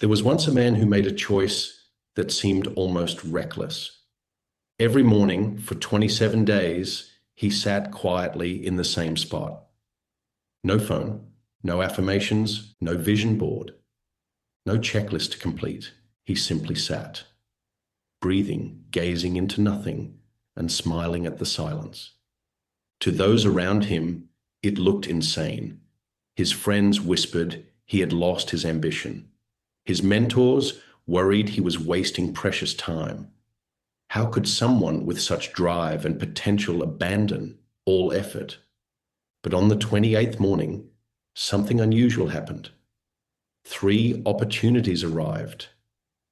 There was once a man who made a choice that seemed almost reckless. Every morning for 27 days, he sat quietly in the same spot. No phone, no affirmations, no vision board, no checklist to complete. He simply sat, breathing, gazing into nothing, and smiling at the silence. To those around him, it looked insane. His friends whispered he had lost his ambition. His mentors worried he was wasting precious time. How could someone with such drive and potential abandon all effort? But on the 28th morning, something unusual happened. 3 opportunities arrived,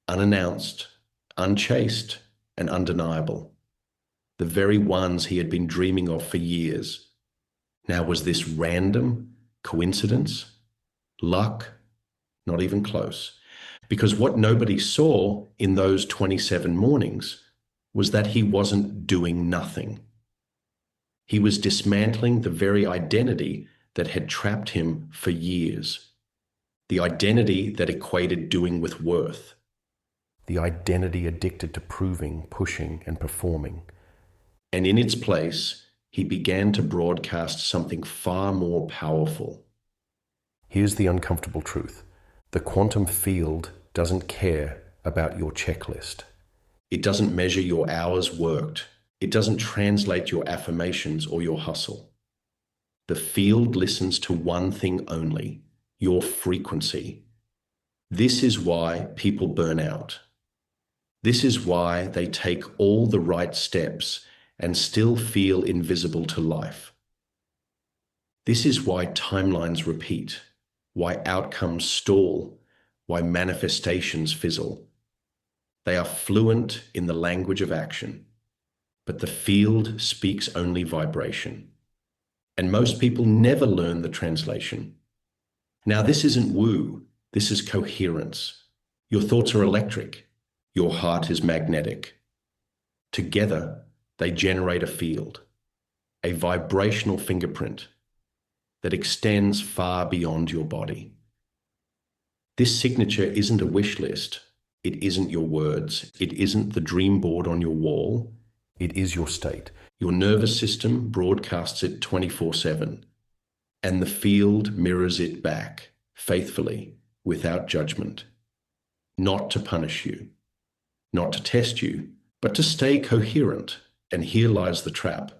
unannounced, unchased, and undeniable. The very ones he had been dreaming of for years. Now, was this random? Coincidence? Luck? Not even close. Because what nobody saw in those 27 mornings was that he wasn't doing nothing. He was dismantling the very identity that had trapped him for years. The identity that equated doing with worth. The identity addicted to proving, pushing, and performing. And in its place, he began to broadcast something far more powerful. Here's the uncomfortable truth. The quantum field doesn't care about your checklist. It doesn't measure your hours worked. It doesn't translate your affirmations or your hustle. The field listens to one thing only, your frequency. This is why people burn out. This is why they take all the right steps and still feel invisible to life. This is why timelines repeat, why outcomes stall, why manifestations fizzle. They are fluent in the language of action, but the field speaks only vibration. And most people never learn the translation. Now, this isn't woo, this is coherence. Your thoughts are electric, your heart is magnetic. Together, they generate a field, a vibrational fingerprint that extends far beyond your body. This signature isn't a wish list. It isn't your words. It isn't the dream board on your wall. It is your state. Your nervous system broadcasts it 24/7, and the field mirrors it back, faithfully, without judgment. Not to punish you, not to test you, but to stay coherent. And here lies the trap.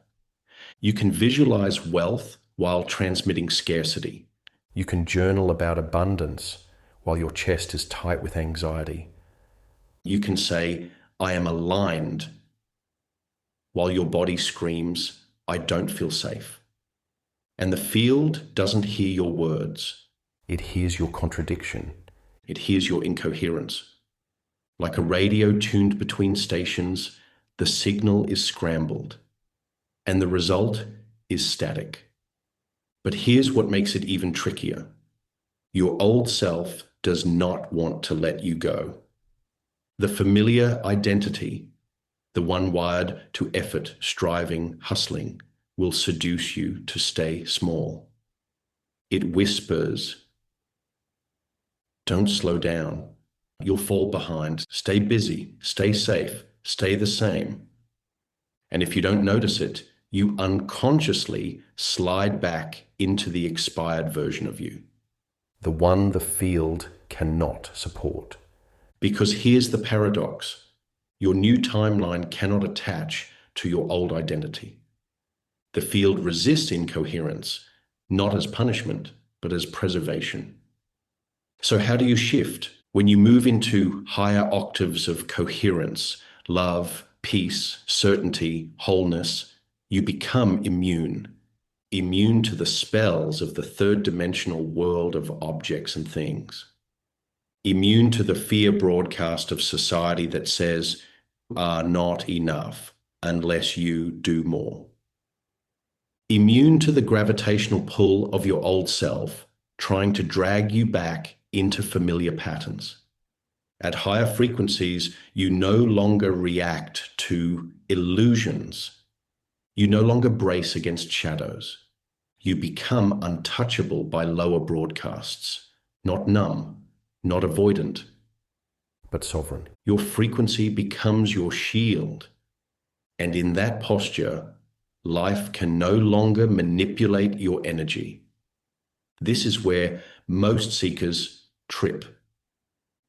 You can visualize wealth while transmitting scarcity. You can journal about abundance while your chest is tight with anxiety. You can say, I am aligned, while your body screams, I don't feel safe. And the field doesn't hear your words. It hears your contradiction. It hears your incoherence. Like a radio tuned between stations, the signal is scrambled, and the result is static. But here's what makes it even trickier. Your old self does not want to let you go. The familiar identity, the one wired to effort, striving, hustling, will seduce you to stay small. It whispers, don't slow down. You'll fall behind. Stay busy, stay safe, stay the same. And if you don't notice it, you unconsciously slide back into the expired version of you. The one the field cannot support. Because here's the paradox. Your new timeline cannot attach to your old identity. The field resists incoherence, not as punishment, but as preservation. So how do you shift? When you move into higher octaves of coherence, love, peace, certainty, wholeness, you become immune to the spells of the third-dimensional world of objects and things. Immune to the fear broadcast of society that says, you are not enough unless you do more. Immune to the gravitational pull of your old self, trying to drag you back into familiar patterns. At higher frequencies, you no longer react to illusions. You no longer brace against shadows. You become untouchable by lower broadcasts, not numb, not avoidant, but sovereign. Your frequency becomes your shield. And in that posture, life can no longer manipulate your energy. This is where most seekers trip.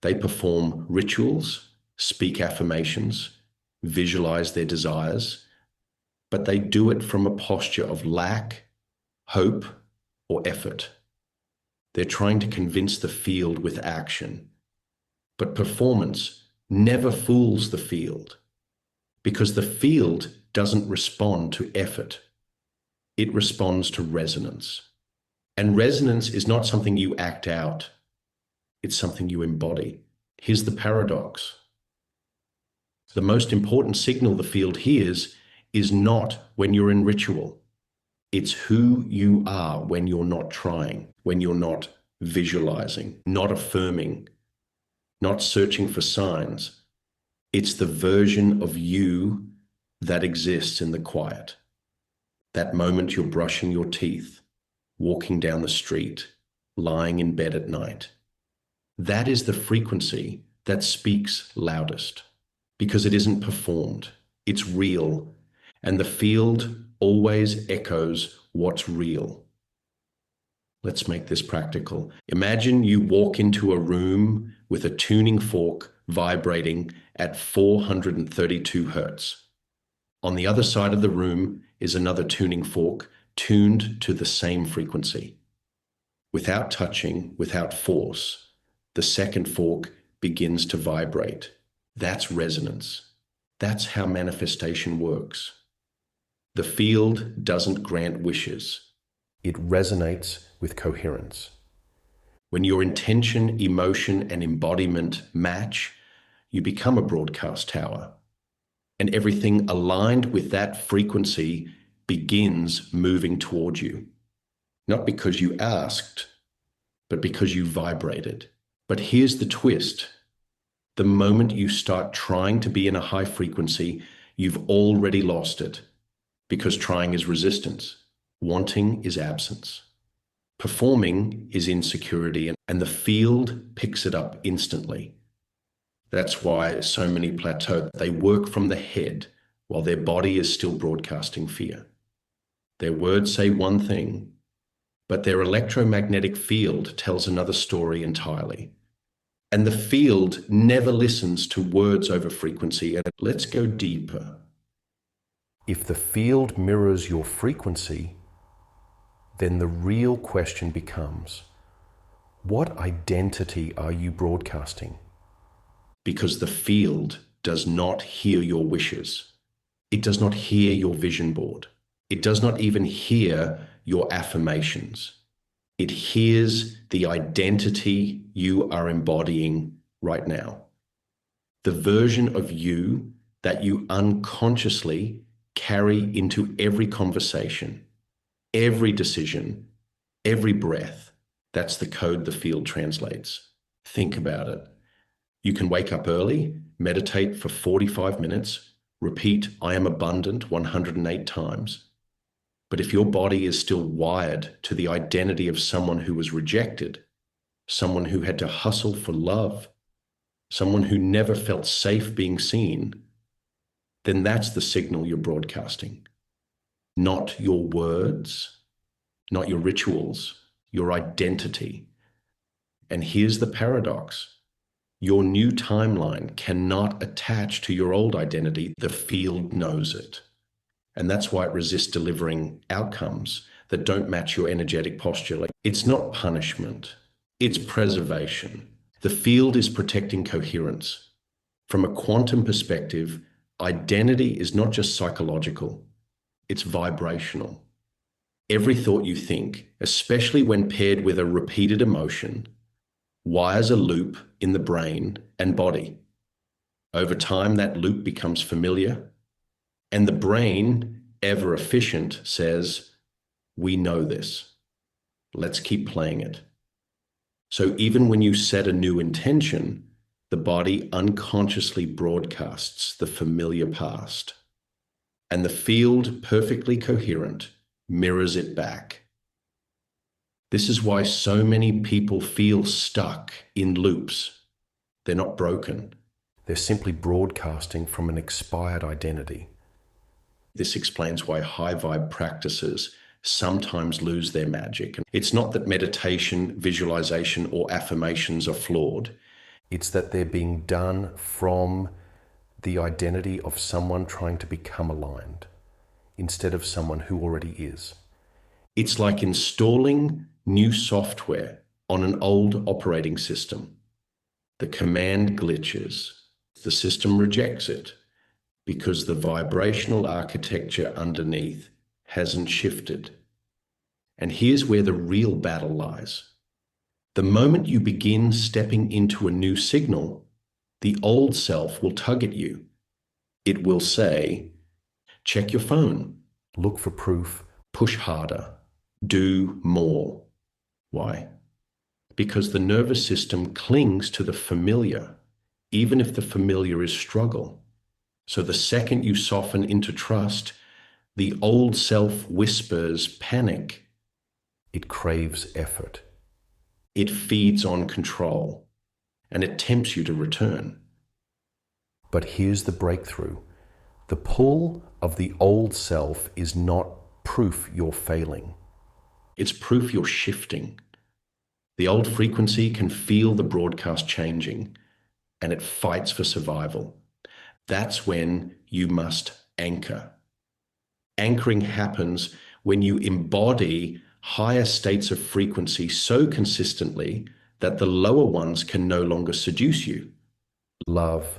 They perform rituals, speak affirmations, visualize their desires, but they do it from a posture of lack, hope, or effort. They're trying to convince the field with action. But performance never fools the field, because the field doesn't respond to effort. It responds to resonance. And resonance is not something you act out. It's something you embody. Here's the paradox. The most important signal the field hears is not when you're in ritual. It's who you are when you're not trying, when you're not visualizing, not affirming, not searching for signs. It's the version of you that exists in the quiet. That moment you're brushing your teeth, walking down the street, lying in bed at night. That is the frequency that speaks loudest, because it isn't performed, it's real, and the field always echoes what's real. Let's make this practical. Imagine you walk into a room with a tuning fork vibrating at 432 hertz. On the other side of the room is another tuning fork tuned to the same frequency. Without touching, without force, the second fork begins to vibrate. That's resonance. That's how manifestation works. The field doesn't grant wishes. It resonates with coherence. When your intention, emotion, and embodiment match, you become a broadcast tower. And everything aligned with that frequency begins moving toward you. Not because you asked, but because you vibrated. But here's the twist. The moment you start trying to be in a high frequency, you've already lost it, because trying is resistance. Wanting is absence. Performing is insecurity, and the field picks it up instantly. That's why so many plateau. They work from the head while their body is still broadcasting fear. Their words say one thing, but their electromagnetic field tells another story entirely. And the field never listens to words over frequency. And let's go deeper. If the field mirrors your frequency, then the real question becomes, what identity are you broadcasting? Because the field does not hear your wishes. It does not hear your vision board. It does not even hear your affirmations. It hears the identity you are embodying right now. The version of you that you unconsciously carry into every conversation, every decision, every breath. That's the code the field translates. Think about it. You can wake up early, meditate for 45 minutes, repeat I am abundant 108 times. But if your body is still wired to the identity of someone who was rejected, someone who had to hustle for love, someone who never felt safe being seen, then that's the signal you're broadcasting. Not your words, not your rituals, your identity. And here's the paradox. Your new timeline cannot attach to your old identity. The field knows it. And that's why it resists delivering outcomes that don't match your energetic posture. Like, it's not punishment, it's preservation. The field is protecting coherence. From a quantum perspective, identity is not just psychological, it's vibrational. Every thought you think, especially when paired with a repeated emotion, wires a loop in the brain and body. Over time, that loop becomes familiar, and the brain, ever efficient, says, we know this. Let's keep playing it. So even when you set a new intention, the body unconsciously broadcasts the familiar past. And the field, perfectly coherent, mirrors it back. This is why so many people feel stuck in loops. They're not broken. They're simply broadcasting from an expired identity. This explains why high vibe practices sometimes lose their magic. It's not that meditation, visualization, or affirmations are flawed. It's that they're being done from the identity of someone trying to become aligned instead of someone who already is. It's like installing new software on an old operating system. The command glitches. The system rejects it because the vibrational architecture underneath hasn't shifted. And here's where the real battle lies. The moment you begin stepping into a new signal, the old self will tug at you. It will say, check your phone, Look for proof. push harder, do more. Why? Because the nervous system clings to the familiar, even if the familiar is struggle. So the second you soften into trust, the old self whispers panic. It craves effort. It feeds on control, and it tempts you to return. But here's the breakthrough. The pull of the old self is not proof you're failing. It's proof you're shifting. The old frequency can feel the broadcast changing, and it fights for survival. That's when you must anchor. Anchoring happens when you embody higher states of frequency so consistently that the lower ones can no longer seduce you. Love,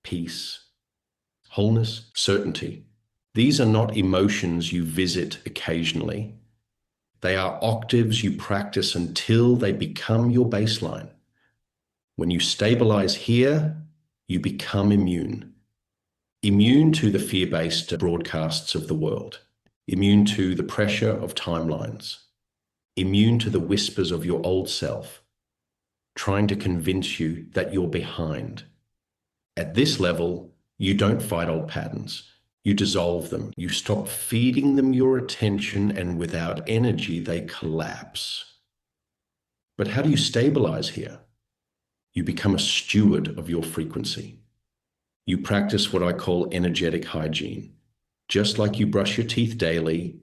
Peace, wholeness, certainty. These are not emotions you visit occasionally. They are octaves you practice until they become your baseline. When you stabilize here, you become immune. Immune to the fear-based broadcasts of the world. Immune to the pressure of timelines. Immune to the whispers of your old self, trying to convince you that you're behind. At this level, you don't fight old patterns. You dissolve them. You stop feeding them your attention, and without energy, they collapse. But how do you stabilize here? You become a steward of your frequency. You practice what I call energetic hygiene. Just like you brush your teeth daily,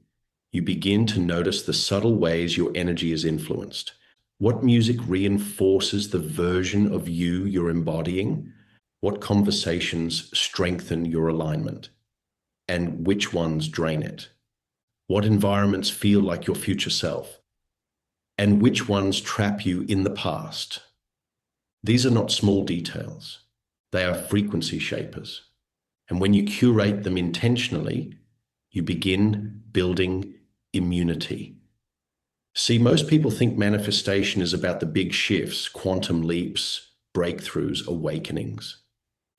you begin to notice the subtle ways your energy is influenced. What music reinforces the version of you you're embodying? What conversations strengthen your alignment? And which ones drain it? What environments feel like your future self? And which ones trap you in the past? These are not small details. They are frequency shapers. And when you curate them intentionally, you begin building immunity. See, most people think manifestation is about the big shifts, quantum leaps, breakthroughs, awakenings.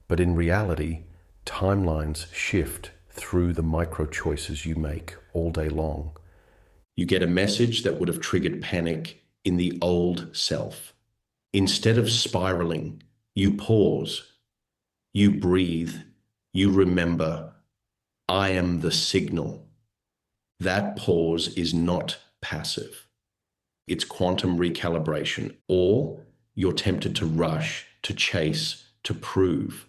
but in reality, timelines shift through the micro choices you make all day long. You get a message that would have triggered panic in the old self. Instead of spiraling, you pause, you breathe, you remember, I am the signal. That pause is not passive. It's quantum recalibration, or you're tempted to rush, to chase, to prove.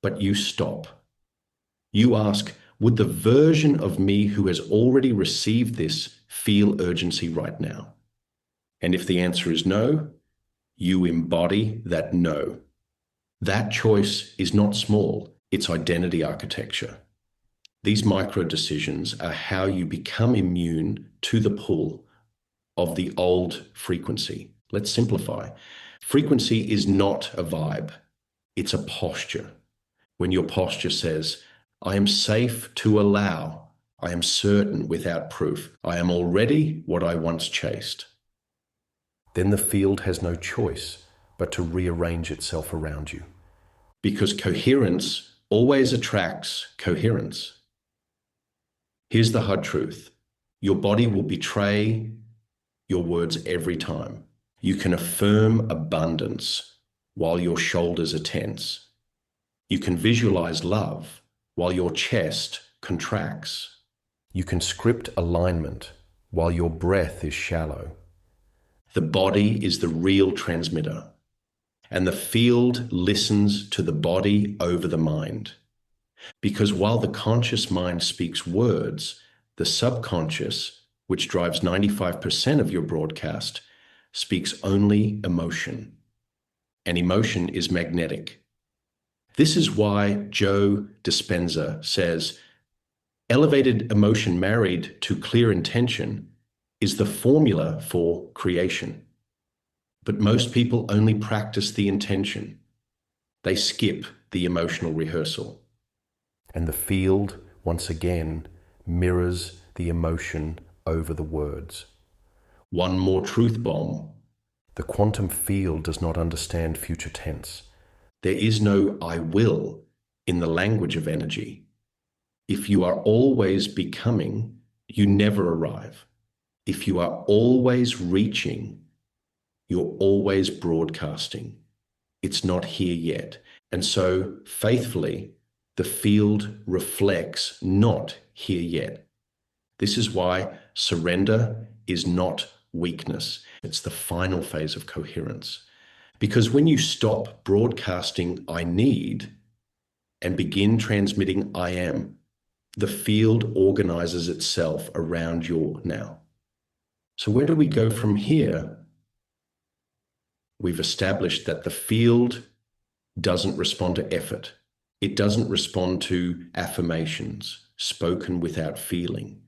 But you stop. You ask, would the version of me who has already received this feel urgency right now? And if the answer is no, you embody that no. That choice is not small, it's identity architecture. These micro decisions are how you become immune to the pull of the old frequency. Let's simplify. Frequency is not a vibe, it's a posture. When your posture says, I am safe to allow, I am certain without proof, I am already what I once chased. Then the field has no choice but to rearrange itself around you. Because coherence always attracts coherence. Here's the hard truth. Your body will betray your words every time. You can affirm abundance while your shoulders are tense. You can visualize love while your chest contracts. You can script alignment while your breath is shallow. The body is the real transmitter. And the field listens to the body over the mind. Because while the conscious mind speaks words, the subconscious, which drives 95% of your broadcast, speaks only emotion. And emotion is magnetic. This is why Joe Dispenza says, elevated emotion married to clear intention is the formula for creation. But most people only practice the intention. They skip the emotional rehearsal. And the field, once again, mirrors the emotion over the words. One more truth bomb. The quantum field does not understand future tense. There is no I will in the language of energy. If you are always becoming, you never arrive. If you are always reaching, you're always broadcasting. It's not here yet. And so, faithfully, the field reflects not here yet. This is why surrender is not weakness. It's the final phase of coherence. Because when you stop broadcasting I need and begin transmitting I am, the field organizes itself around your now. So where do we go from here? We've established that the field doesn't respond to effort. It doesn't respond to affirmations spoken without feeling.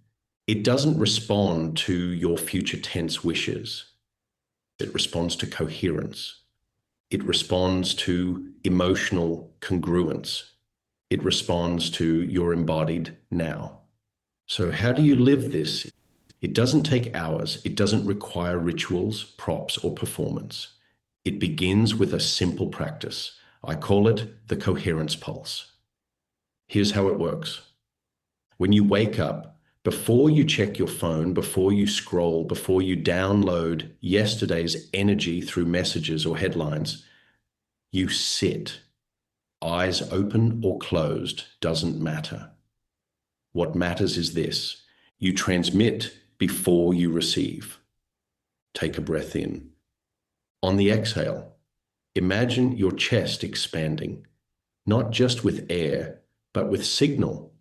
It doesn't respond to your future tense wishes. It responds to coherence. It responds to emotional congruence. It responds to your embodied now. So how do you live this? It doesn't take hours. It doesn't require rituals, props, or performance. It begins with a simple practice. I call it the coherence pulse. Here's how it works. When you wake up, before you check your phone, before you scroll, before you download yesterday's energy through messages or headlines, you sit. Eyes open or closed doesn't matter. What matters is this. You transmit before you receive. Take a breath in. On the exhale, imagine your chest expanding, not just with air, but with signal.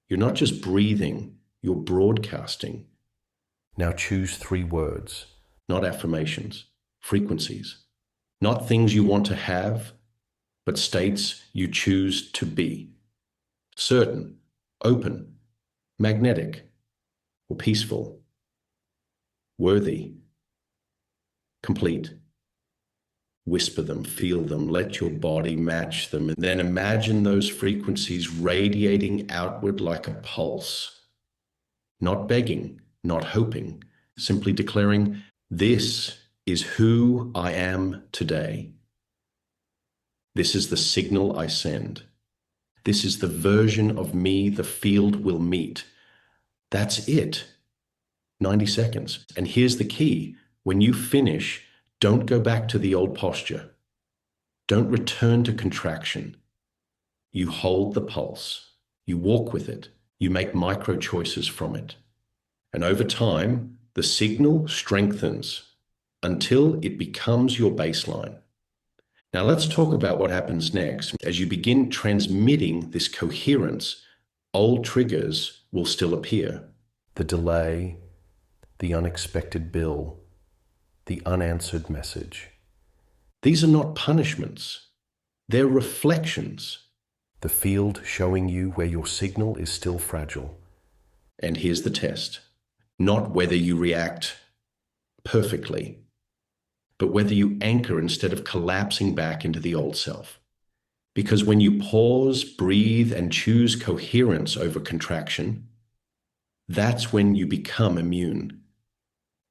You're not just breathing, you're broadcasting. Now choose 3 words. Not affirmations, frequencies. Not things you want to have, but states you choose to be. Certain, open, magnetic, or peaceful. Worthy, complete. Whisper them, feel them, let your body match them, and then imagine those frequencies radiating outward like a pulse. Not begging, not hoping, simply declaring, this is who I am today. This is the signal I send. This is the version of me the field will meet. That's it. 90 seconds. And here's the key. When you finish, don't go back to the old posture. Don't return to contraction. You hold the pulse. You walk with it. You make micro choices from it. And over time, the signal strengthens until it becomes your baseline. Now let's talk about what happens next. As you begin transmitting this coherence, old triggers will still appear. The delay, the unexpected bill, the unanswered message. These are not punishments. They're reflections. The field showing you where your signal is still fragile. And here's the test. Not whether you react perfectly, but whether you anchor instead of collapsing back into the old self. Because when you pause, breathe, and choose coherence over contraction, that's when you become immune.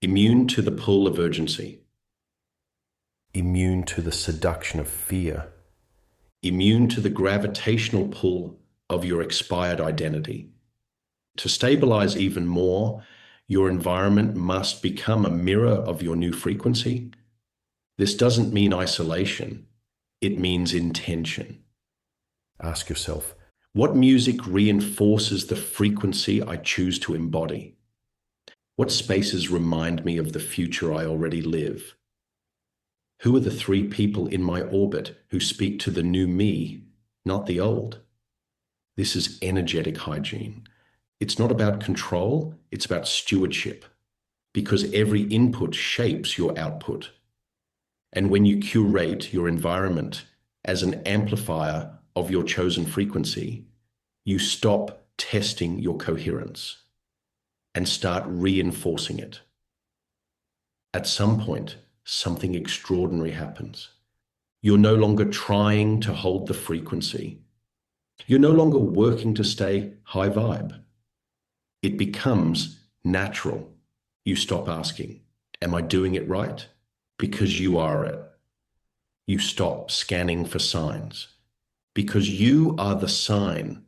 Immune to the pull of urgency. Immune to the seduction of fear. Immune to the gravitational pull of your expired identity. To stabilize even more, your environment must become a mirror of your new frequency. This doesn't mean isolation. It means intention. Ask yourself, what music reinforces the frequency I choose to embody? What spaces remind me of the future I already live? Who are the three people in my orbit who speak to the new me, not the old? This is energetic hygiene. It's not about control, it's about stewardship, because every input shapes your output. And when you curate your environment as an amplifier of your chosen frequency, you stop testing your coherence and start reinforcing it. At some point, something extraordinary happens. You're no longer trying to hold the frequency. You're no longer working to stay high vibe. It becomes natural. You stop asking, am I doing it right? Because you are it. You stop scanning for signs because you are the sign.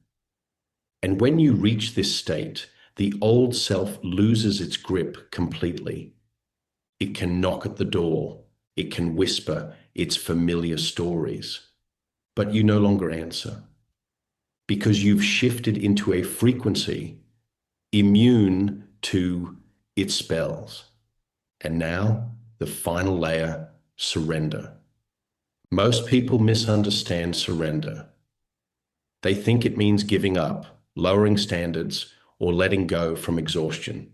And when you reach this state, the old self loses its grip completely. It can knock at the door. It can whisper its familiar stories. But you no longer answer because you've shifted into a frequency immune to its spells. And now, the final layer, surrender. Most people misunderstand surrender. They think it means giving up, lowering standards, or letting go from exhaustion.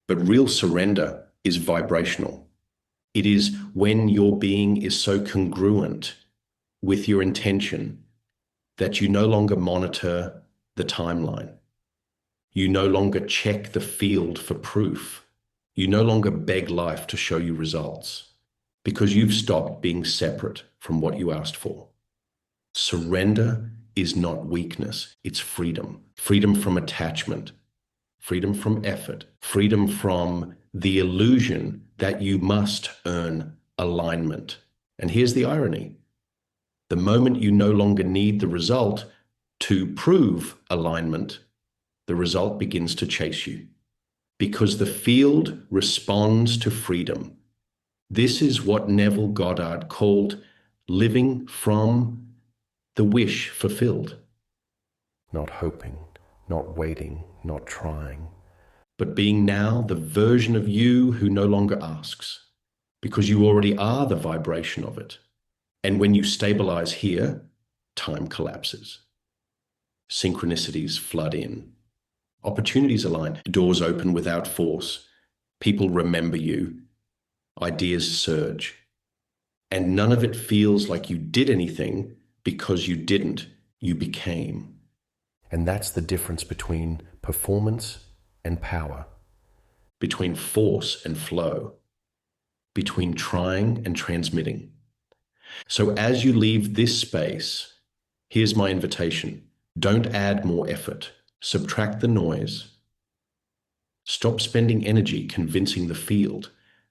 But real surrender is vibrational. It is when your being is so congruent with your intention that you no longer monitor the timeline. You no longer check the field for proof. You no longer beg life to show you results because you've stopped being separate from what you asked for. Surrender is not weakness, it's freedom. Freedom from attachment, freedom from effort, freedom from the illusion that you must earn alignment. And here's the irony. The moment you no longer need the result to prove alignment, the result begins to chase you because the field responds to freedom. This is what Neville Goddard called living from the wish fulfilled. Not hoping, not waiting, not trying. But being now the version of you who no longer asks, because you already are the vibration of it. And when you stabilize here, time collapses. Synchronicities flood in. Opportunities align. Doors open without force. People remember you. Ideas surge. And none of it feels like you did anything because you didn't. You became. And that's the difference between performance and power. Between force and flow. Between trying and transmitting. So as you leave this space, here's my invitation. Don't add more effort. Subtract the noise. Stop spending energy convincing the field.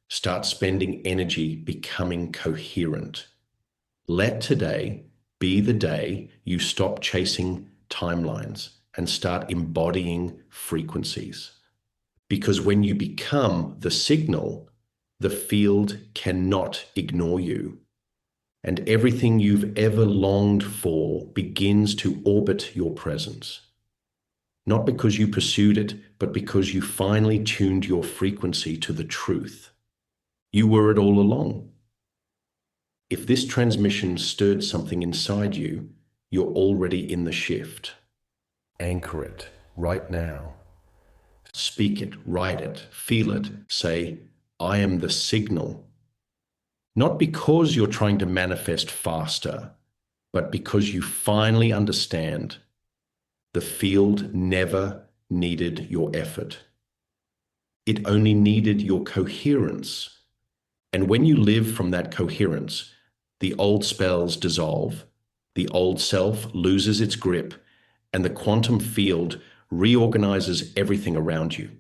Start spending energy becoming coherent. Let today be the day you stop chasing timelines and start embodying frequencies. Because when you become the signal, the field cannot ignore you. And everything you've ever longed for begins to orbit your presence. Not because you pursued it, but because you finally tuned your frequency to the truth. You were it all along. If this transmission stirred something inside you, you're already in the shift. Anchor it right now. Speak it, write it, feel it. Say, I am the signal. Not because you're trying to manifest faster, but because you finally understand the field never needed your effort. It only needed your coherence. And when you live from that coherence, the old spells dissolve, the old self loses its grip, and the quantum field reorganizes everything around you.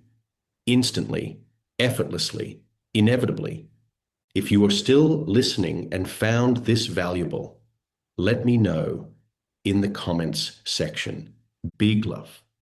Instantly, effortlessly, inevitably. If you are still listening and found this valuable, let me know in the comments section. Big love.